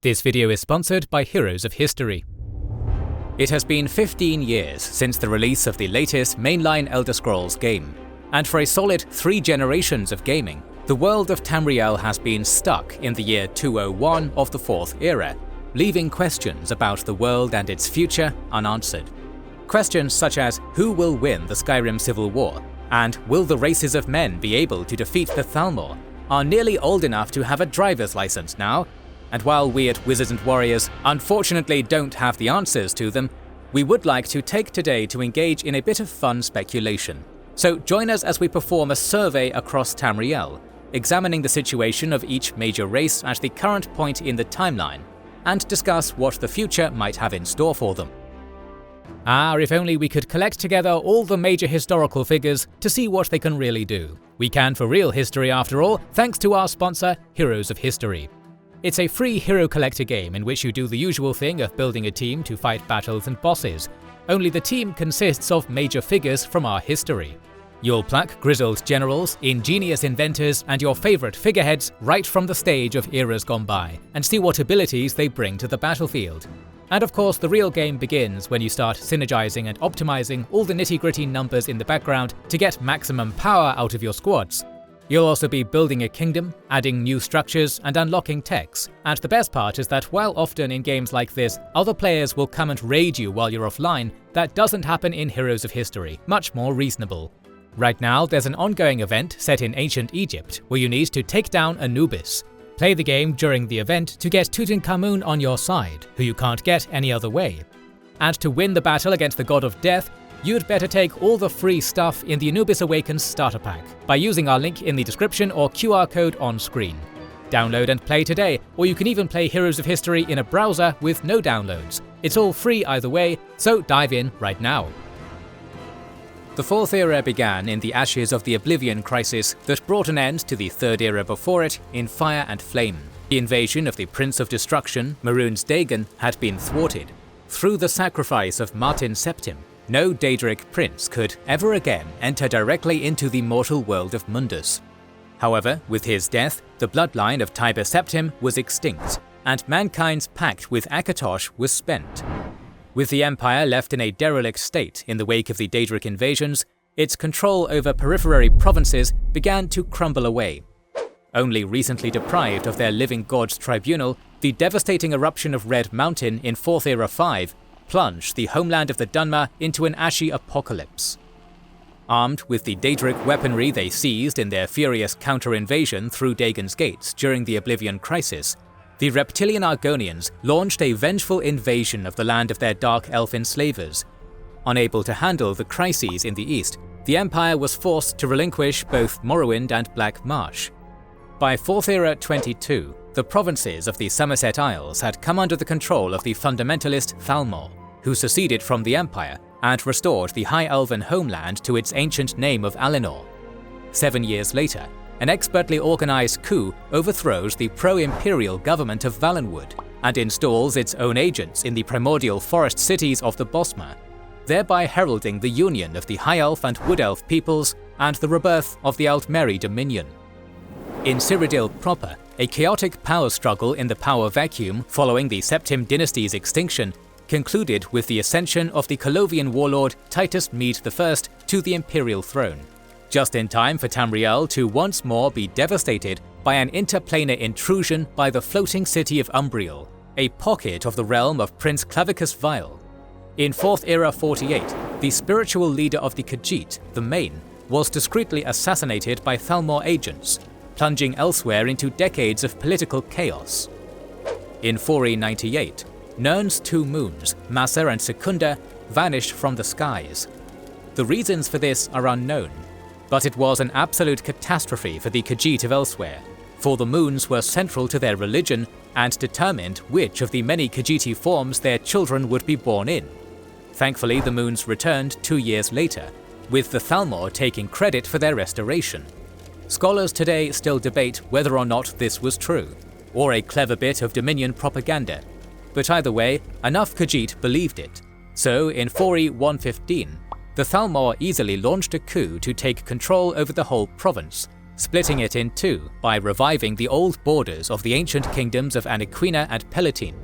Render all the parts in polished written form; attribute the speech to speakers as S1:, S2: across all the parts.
S1: This video is sponsored by Heroes of History. It has been 15 years since the release of the latest mainline Elder Scrolls game, and for a solid 3 generations of gaming, the world of Tamriel has been stuck in the year 201 of the 4th era, leaving questions about the world and its future unanswered. Questions such as who will win the Skyrim Civil War, and will the races of men be able to defeat the Thalmor, are nearly old enough to have a driver's license now, and while we at Wizards & Warriors unfortunately don't have the answers to them, we would like to take today to engage in a bit of fun speculation. So join us as we perform a survey across Tamriel, examining the situation of each major race at the current point in the timeline, and discuss what the future might have in store for them. If only we could collect together all the major historical figures to see what they can really do. We can for real history after all, thanks to our sponsor, Heroes of History. It's a free hero collector game in which you do the usual thing of building a team to fight battles and bosses, only the team consists of major figures from our history. You'll pluck grizzled generals, ingenious inventors, and your favourite figureheads right from the stage of eras gone by, and see what abilities they bring to the battlefield. And of course the real game begins when you start synergizing and optimizing all the nitty-gritty numbers in the background to get maximum power out of your squads. You'll also be building a kingdom, adding new structures, and unlocking techs. And the best part is that while often in games like this, other players will come and raid you while you're offline, that doesn't happen in Heroes of History, much more reasonable. Right now, there's an ongoing event set in ancient Egypt where you need to take down Anubis. Play the game during the event to get Tutankhamun on your side, who you can't get any other way. And to win the battle against the God of Death, you'd better take all the free stuff in the Anubis Awakens starter pack by using our link in the description or QR code on screen. Download and play today, or you can even play Heroes of History in a browser with no downloads. It's all free either way, so dive in right now. The 4th era began in the ashes of the Oblivion Crisis that brought an end to the 3rd era before it in fire and flame. The invasion of the Prince of Destruction, Mehrunes Dagon, had been thwarted. Through the sacrifice of Martin Septim, no Daedric prince could ever again enter directly into the mortal world of Mundus. However, with his death, the bloodline of Tiber Septim was extinct, and mankind's pact with Akatosh was spent. With the Empire left in a derelict state in the wake of the Daedric invasions, its control over periphery provinces began to crumble away. Only recently deprived of their living god's tribunal, the devastating eruption of Red Mountain in 4th Era 5 plunged the homeland of the Dunmer into an ashy apocalypse. Armed with the Daedric weaponry they seized in their furious counter-invasion through Dagon's gates during the Oblivion Crisis, the reptilian Argonians launched a vengeful invasion of the land of their dark elf enslavers. Unable to handle the crises in the east, the Empire was forced to relinquish both Morrowind and Black Marsh. By 4th Era 22, the provinces of the Somerset Isles had come under the control of the fundamentalist Thalmor, who seceded from the Empire and restored the High Elven homeland to its ancient name of Alinor. 7 years later, an expertly organized coup overthrows the pro-imperial government of Valenwood and installs its own agents in the primordial forest cities of the Bosmer, thereby heralding the union of the High Elf and Wood Elf peoples and the rebirth of the Aldmeri dominion. In Cyrodiil proper, a chaotic power struggle in the power vacuum following the Septim dynasty's extinction concluded with the ascension of the Colovian warlord Titus Mede I to the imperial throne, just in time for Tamriel to once more be devastated by an interplanar intrusion by the floating city of Umbriel, a pocket of the realm of Prince Clavicus Vile. In 4th Era 48, the spiritual leader of the Khajiit, the Main, was discreetly assassinated by Thalmor agents, plunging elsewhere into decades of political chaos. In 4E98, Nirn's 2 moons, Massa and Secunda, vanished from the skies. The reasons for this are unknown, but it was an absolute catastrophe for the Khajiit of elsewhere, for the moons were central to their religion and determined which of the many Khajiiti forms their children would be born in. Thankfully, the moons returned 2 years later, with the Thalmor taking credit for their restoration. Scholars today still debate whether or not this was true, or a clever bit of Dominion propaganda, but either way, enough Khajiit believed it. So in 4E115, the Thalmor easily launched a coup to take control over the whole province, splitting it in two by reviving the old borders of the ancient kingdoms of Aniquina and Palatine.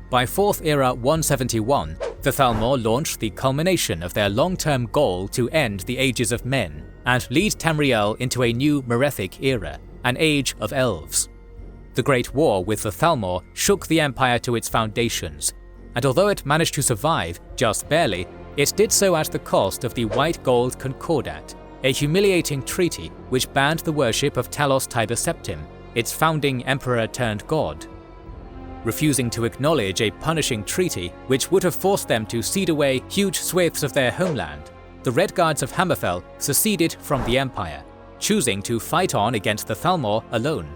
S1: By 4th Era 171, the Thalmor launched the culmination of their long-term goal to end the Ages of Men and lead Tamriel into a new Merethic era, an age of elves. The Great War with the Thalmor shook the Empire to its foundations, and although it managed to survive just barely, it did so at the cost of the White Gold Concordat, a humiliating treaty which banned the worship of Talos Tiber Septim, its founding emperor turned god. Refusing to acknowledge a punishing treaty which would have forced them to cede away huge swathes of their homeland, the Red Guards of Hammerfell seceded from the Empire, choosing to fight on against the Thalmor alone.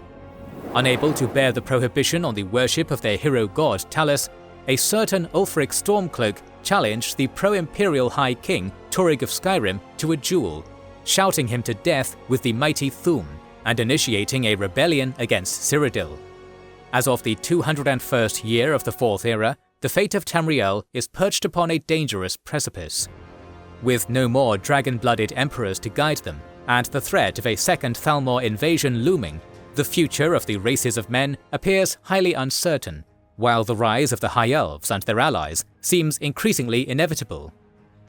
S1: Unable to bear the prohibition on the worship of their hero god Talos, a certain Ulfric Stormcloak challenged the pro-imperial High King Torrig of Skyrim to a duel, shouting him to death with the mighty Thu'um and initiating a rebellion against Cyrodiil. As of the 201st year of the 4th Era, the fate of Tamriel is perched upon a dangerous precipice. With no more dragon-blooded emperors to guide them, and the threat of a second Thalmor invasion looming, the future of the races of men appears highly uncertain, while the rise of the High Elves and their allies seems increasingly inevitable.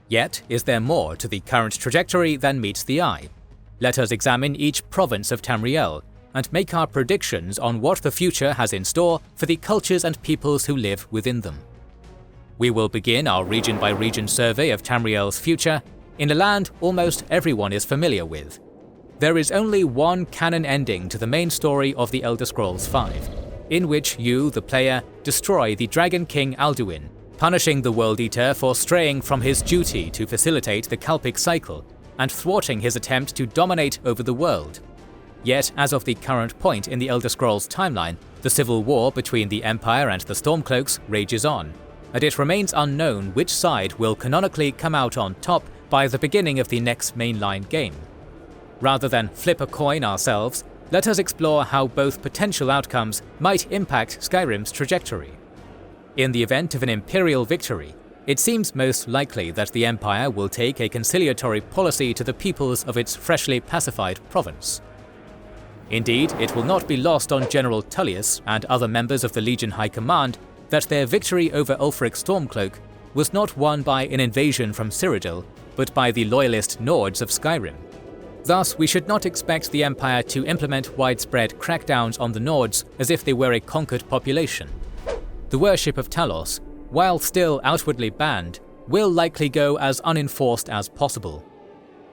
S1: Yet, is there more to the current trajectory than meets the eye? Let us examine each province of Tamriel and make our predictions on what the future has in store for the cultures and peoples who live within them. We will begin our region-by-region survey of Tamriel's future in a land almost everyone is familiar with. There is only one canon ending to the main story of the Elder Scrolls V, in which you, the player, destroy the Dragon King Alduin, punishing the World Eater for straying from his duty to facilitate the Kalpic cycle, and thwarting his attempt to dominate over the world. Yet, as of the current point in the Elder Scrolls timeline, the civil war between the Empire and the Stormcloaks rages on, and it remains unknown which side will canonically come out on top by the beginning of the next mainline game. Rather than flip a coin ourselves, let us explore how both potential outcomes might impact Skyrim's trajectory. In the event of an Imperial victory, it seems most likely that the Empire will take a conciliatory policy to the peoples of its freshly pacified province. Indeed, it will not be lost on General Tullius and other members of the Legion High Command that their victory over Ulfric Stormcloak was not won by an invasion from Cyrodiil, but by the loyalist Nords of Skyrim. Thus, we should not expect the Empire to implement widespread crackdowns on the Nords as if they were a conquered population. The worship of Talos, while still outwardly banned, will likely go as unenforced as possible.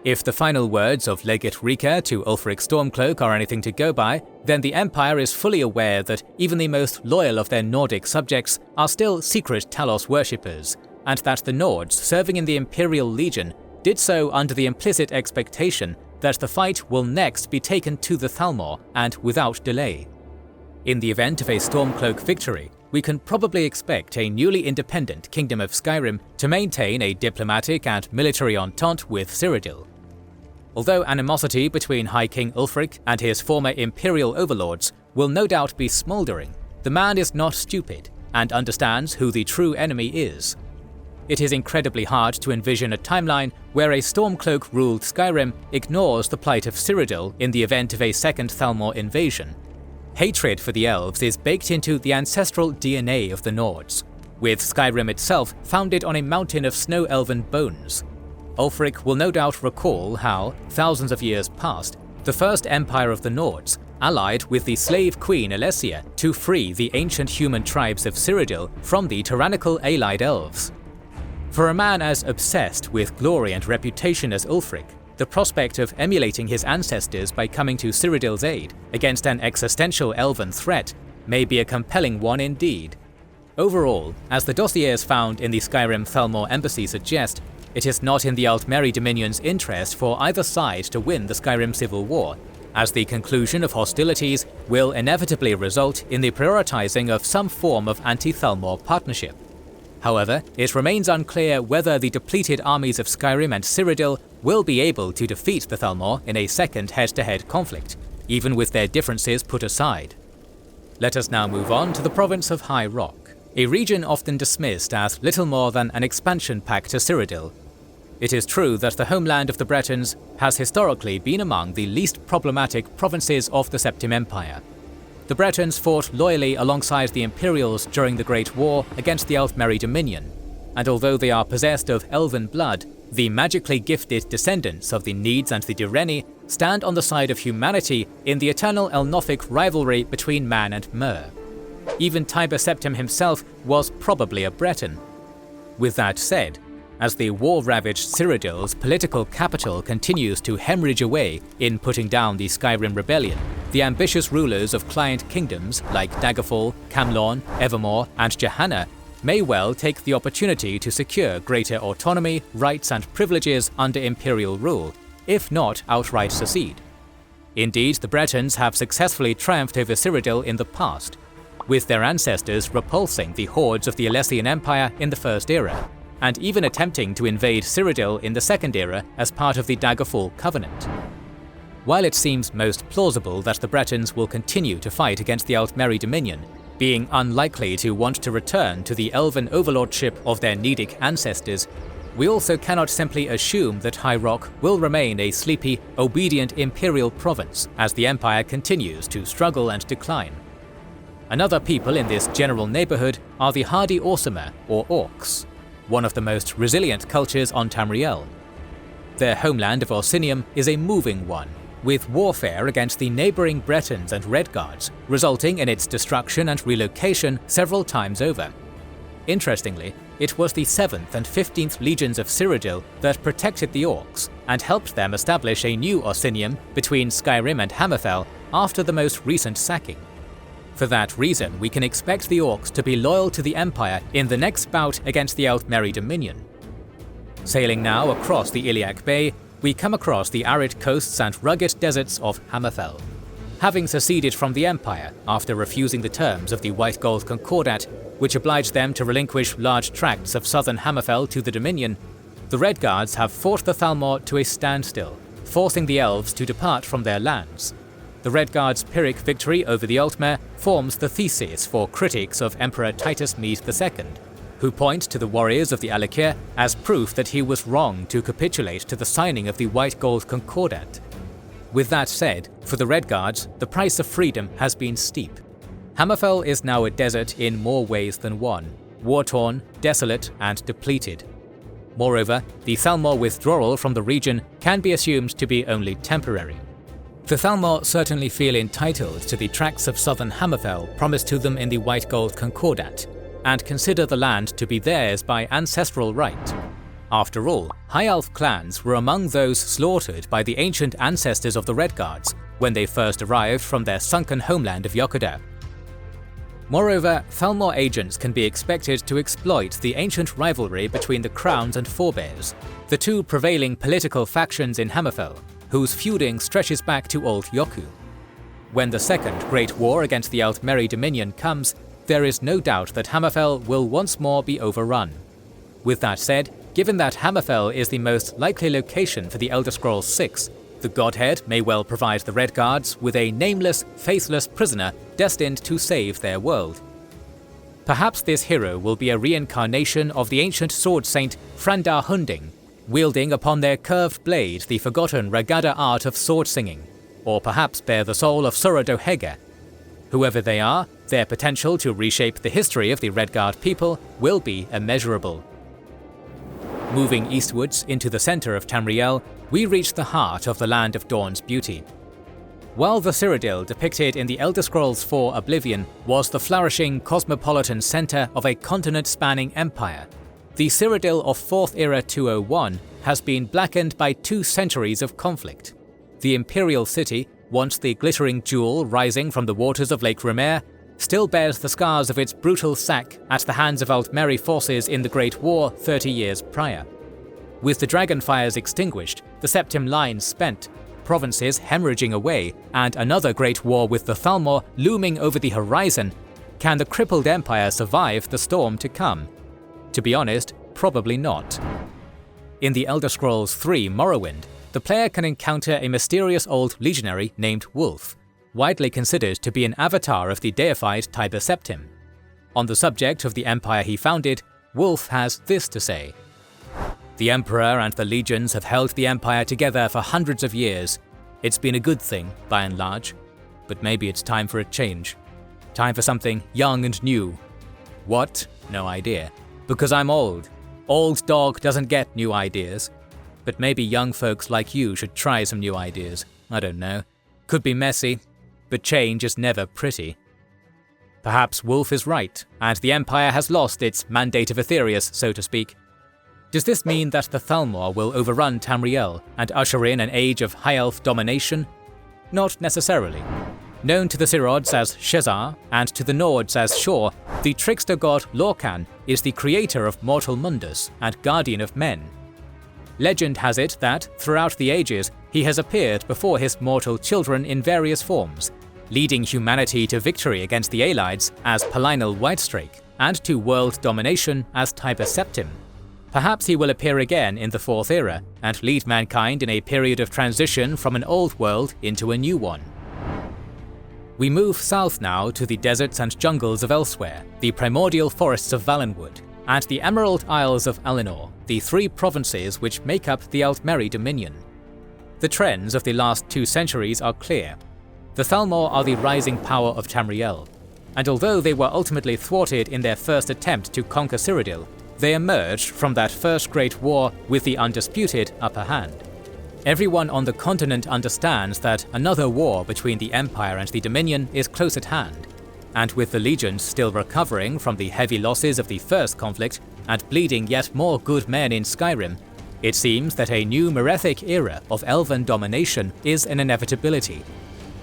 S1: If the final words of Legate Rika to Ulfric Stormcloak are anything to go by, then the Empire is fully aware that even the most loyal of their Nordic subjects are still secret Talos worshippers, and that the Nords serving in the Imperial Legion did so under the implicit expectation that the fight will next be taken to the Thalmor and without delay. In the event of a Stormcloak victory, we can probably expect a newly independent Kingdom of Skyrim to maintain a diplomatic and military entente with Cyrodiil. Although animosity between High King Ulfric and his former Imperial overlords will no doubt be smouldering, the man is not stupid and understands who the true enemy is. It is incredibly hard to envision a timeline where a Stormcloak-ruled Skyrim ignores the plight of Cyrodiil in the event of a second Thalmor invasion. Hatred for the elves is baked into the ancestral DNA of the Nords, with Skyrim itself founded on a mountain of snow-elven bones. Ulfric will no doubt recall how, thousands of years past, the first empire of the Nords allied with the slave queen Alessia to free the ancient human tribes of Cyrodiil from the tyrannical allied elves. For a man as obsessed with glory and reputation as Ulfric, the prospect of emulating his ancestors by coming to Cyrodiil's aid against an existential elven threat may be a compelling one indeed. Overall, as the dossiers found in the Skyrim Thalmor embassy suggest, it is not in the Aldmeri Dominion's interest for either side to win the Skyrim civil war, as the conclusion of hostilities will inevitably result in the prioritizing of some form of anti-Thalmor partnership. However, it remains unclear whether the depleted armies of Skyrim and Cyrodiil will be able to defeat the Thalmor in a second head-to-head conflict, even with their differences put aside. Let us now move on to the province of High Rock, a region often dismissed as little more than an expansion pack to Cyrodiil. It is true that the homeland of the Bretons has historically been among the least problematic provinces of the Septim Empire. The Bretons fought loyally alongside the Imperials during the Great War against the Aldmeri Dominion, and although they are possessed of elven blood, the magically gifted descendants of the Needs and the Direni stand on the side of humanity in the eternal Elnothic rivalry between man and Mer. Even Tiber Septim himself was probably a Breton. With that said, as the war-ravaged Cyrodiil's political capital continues to hemorrhage away in putting down the Skyrim rebellion, the ambitious rulers of client kingdoms like Daggerfall, Camlorn, Evermore, and Johanna may well take the opportunity to secure greater autonomy, rights, and privileges under imperial rule, if not outright secede. Indeed, the Bretons have successfully triumphed over Cyrodiil in the past, with their ancestors repulsing the hordes of the Alessian Empire in the First Era, and even attempting to invade Cyrodiil in the Second Era as part of the Daggerfall Covenant. While it seems most plausible that the Bretons will continue to fight against the Aldmeri Dominion, being unlikely to want to return to the elven overlordship of their Nedic ancestors, we also cannot simply assume that High Rock will remain a sleepy, obedient imperial province as the empire continues to struggle and decline. Another people in this general neighborhood are the hardy Orsimer, or Orcs, one of the most resilient cultures on Tamriel. Their homeland of Orsinium is a moving one, with warfare against the neighboring Bretons and Redguards resulting in its destruction and relocation several times over. Interestingly, it was the 7th and 15th legions of Cyrodiil that protected the Orcs and helped them establish a new Orsinium between Skyrim and Hammerfell after the most recent sacking. For that reason, we can expect the Orcs to be loyal to the Empire in the next bout against the Aldmeri Dominion. Sailing now across the Iliac Bay, we come across the arid coasts and rugged deserts of Hammerfell. Having seceded from the Empire after refusing the terms of the White Gold Concordat, which obliged them to relinquish large tracts of southern Hammerfell to the Dominion, the Redguards have fought the Thalmor to a standstill, forcing the Elves to depart from their lands. The Redguards' Pyrrhic victory over the Altmer forms the thesis for critics of Emperor Titus Mede II, who point to the warriors of the Alikir as proof that he was wrong to capitulate to the signing of the White Gold Concordat. With that said, for the Redguards, the price of freedom has been steep. Hammerfell is now a desert in more ways than one, war-torn, desolate, and depleted. Moreover, the Thalmor withdrawal from the region can be assumed to be only temporary. The Thalmor certainly feel entitled to the tracts of southern Hammerfell promised to them in the White Gold Concordat, and consider the land to be theirs by ancestral right. After all, High Elf clans were among those slaughtered by the ancient ancestors of the Redguards when they first arrived from their sunken homeland of Yokoda. Moreover, Thalmor agents can be expected to exploit the ancient rivalry between the Crowns and Forebears, the two prevailing political factions in Hammerfell, whose feuding stretches back to Old Yoku. When the Second Great War against the Aldmeri Dominion comes, there is no doubt that Hammerfell will once more be overrun. With that said, given that Hammerfell is the most likely location for the Elder Scrolls VI, the Godhead may well provide the Redguards with a nameless, faithless prisoner destined to save their world. Perhaps this hero will be a reincarnation of the ancient sword saint Frandar Hunding, wielding upon their curved blade the forgotten Ragada art of sword singing, or perhaps bear the soul of Sorodohega. Whoever they are, their potential to reshape the history of the Redguard people will be immeasurable. Moving eastwards into the center of Tamriel, we reach the heart of the Land of Dawn's Beauty. While the Cyrodiil depicted in the Elder Scrolls IV Oblivion was the flourishing cosmopolitan center of a continent-spanning empire, the Cyrodiil of 4th Era 201 has been blackened by 2 centuries of conflict. The Imperial City, once the glittering jewel rising from the waters of Lake Rimer, still bears the scars of its brutal sack at the hands of Aldmeri forces in the Great War 30 years prior. With the Dragonfires extinguished, the Septim Line spent, provinces hemorrhaging away, and another great war with the Thalmor looming over the horizon, can the crippled empire survive the storm to come? To be honest, probably not. In the Elder Scrolls III Morrowind, the player can encounter a mysterious old legionary named Wolf, widely considered to be an avatar of the deified Tiber Septim. On the subject of the empire he founded, Wolf has this to say: The Emperor and the legions have held the Empire together for hundreds of years. It's been a good thing, by and large. But maybe it's time for a change. Time for something young and new. What? No idea. Because I'm old. Old dog doesn't get new ideas. But maybe young folks like you should try some new ideas. I don't know. Could be messy, but change is never pretty. Perhaps Wolf is right, and the Empire has lost its mandate of Aetherius, so to speak. Does this mean that the Thalmor will overrun Tamriel and usher in an age of High Elf domination? Not necessarily. Known to the Cyrods as Shezar and to the Nords as Shor, the trickster god Lorcan is the creator of mortal Mundus and guardian of men. Legend has it that, throughout the ages, he has appeared before his mortal children in various forms, leading humanity to victory against the Aelids as Palinal Whitestrake and to world domination as Tiber Septim. Perhaps he will appear again in the Fourth Era and lead mankind in a period of transition from an old world into a new one. We move south now to the deserts and jungles of Elsewhere, the primordial forests of Valenwood, and the Emerald Isles of Alinor, the three provinces which make up the Aldmeri Dominion. The trends of the last 2 centuries are clear. The Thalmor are the rising power of Tamriel, and although they were ultimately thwarted in their first attempt to conquer Cyrodiil, they emerged from that first great war with the undisputed upper hand. Everyone on the continent understands that another war between the Empire and the Dominion is close at hand, and with the legions still recovering from the heavy losses of the first conflict and bleeding yet more good men in Skyrim, it seems that a new Merethic era of elven domination is an inevitability.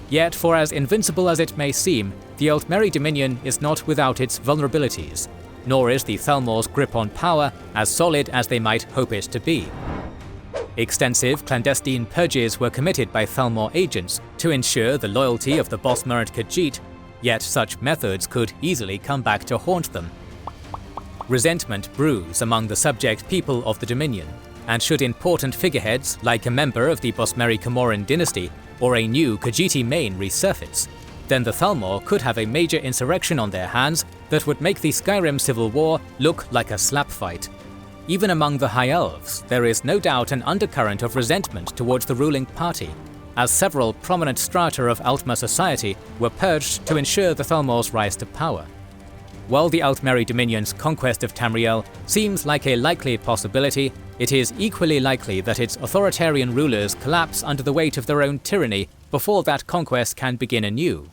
S1: Yet, for as invincible as it may seem, the Aldmeri Dominion is not without its vulnerabilities, nor is the Thalmor's grip on power as solid as they might hope it to be. Extensive clandestine purges were committed by Thalmor agents to ensure the loyalty of the Bosmer and Khajiit, yet such methods could easily come back to haunt them. Resentment brews among the subject people of the Dominion, and should important figureheads like a member of the Bosmeri Comoran dynasty or a new Khajiiti main resurface, then the Thalmor could have a major insurrection on their hands that would make the Skyrim civil war look like a slap fight. Even among the High Elves, there is no doubt an undercurrent of resentment towards the ruling party, as several prominent strata of Altmer society were purged to ensure the Thalmor's rise to power. While the Aldmeri Dominion's conquest of Tamriel seems like a likely possibility, it is equally likely that its authoritarian rulers collapse under the weight of their own tyranny before that conquest can begin anew.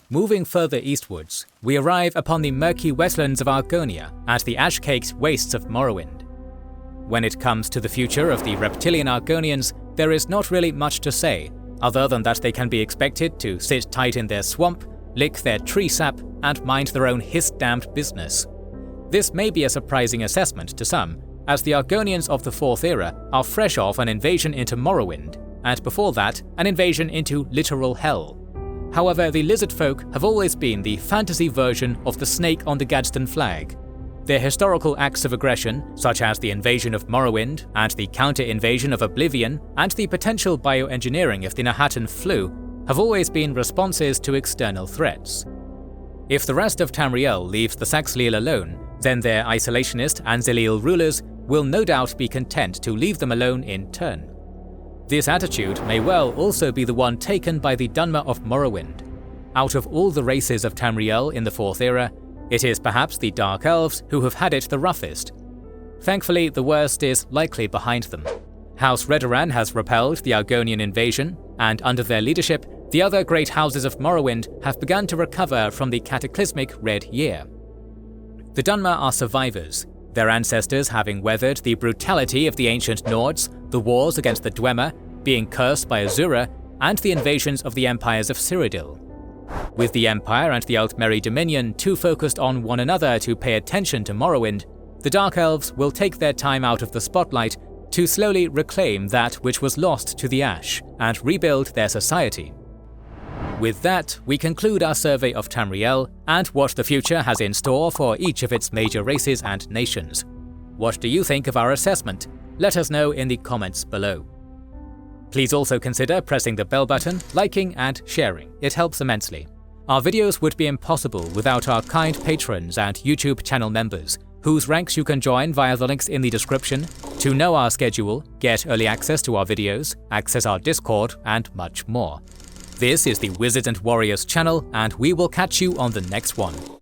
S1: Moving further eastwards, we arrive upon the murky wetlands of Argonia and the ash-caked wastes of Morrowind. When it comes to the future of the reptilian Argonians, there is not really much to say, other than that they can be expected to sit tight in their swamp, lick their tree sap, and mind their own hiss-damned business. This may be a surprising assessment to some, as the Argonians of the Fourth Era are fresh off an invasion into Morrowind, and before that, an invasion into literal hell. However, the lizard folk have always been the fantasy version of the snake on the Gadsden flag. Their historical acts of aggression, such as the invasion of Morrowind and the counter-invasion of Oblivion and the potential bioengineering of the Nahatan flu, have always been responses to external threats. If the rest of Tamriel leaves the Saxhleel alone, then their isolationist Anzaleel rulers will no doubt be content to leave them alone in turn. This attitude may well also be the one taken by the Dunmer of Morrowind. Out of all the races of Tamriel in the Fourth Era, it is perhaps the Dark Elves who have had it the roughest. Thankfully, the worst is likely behind them. House Redoran has repelled the Argonian invasion, and under their leadership, the other great houses of Morrowind have begun to recover from the cataclysmic Red Year. The Dunmer are survivors, their ancestors having weathered the brutality of the ancient Nords, the wars against the Dwemer, being cursed by Azura, and the invasions of the empires of Cyrodiil. With the Empire and the Aldmeri Dominion too focused on one another to pay attention to Morrowind, the Dark Elves will take their time out of the spotlight to slowly reclaim that which was lost to the Ash and rebuild their society. With that, we conclude our survey of Tamriel and what the future has in store for each of its major races and nations. What do you think of our assessment? Let us know in the comments below. Please also consider pressing the bell button, liking and sharing. It helps immensely. Our videos would be impossible without our kind patrons and YouTube channel members, whose ranks you can join via the links in the description, to know our schedule, get early access to our videos, access our Discord, and much more. This is the Wizards and Warriors channel, and we will catch you on the next one.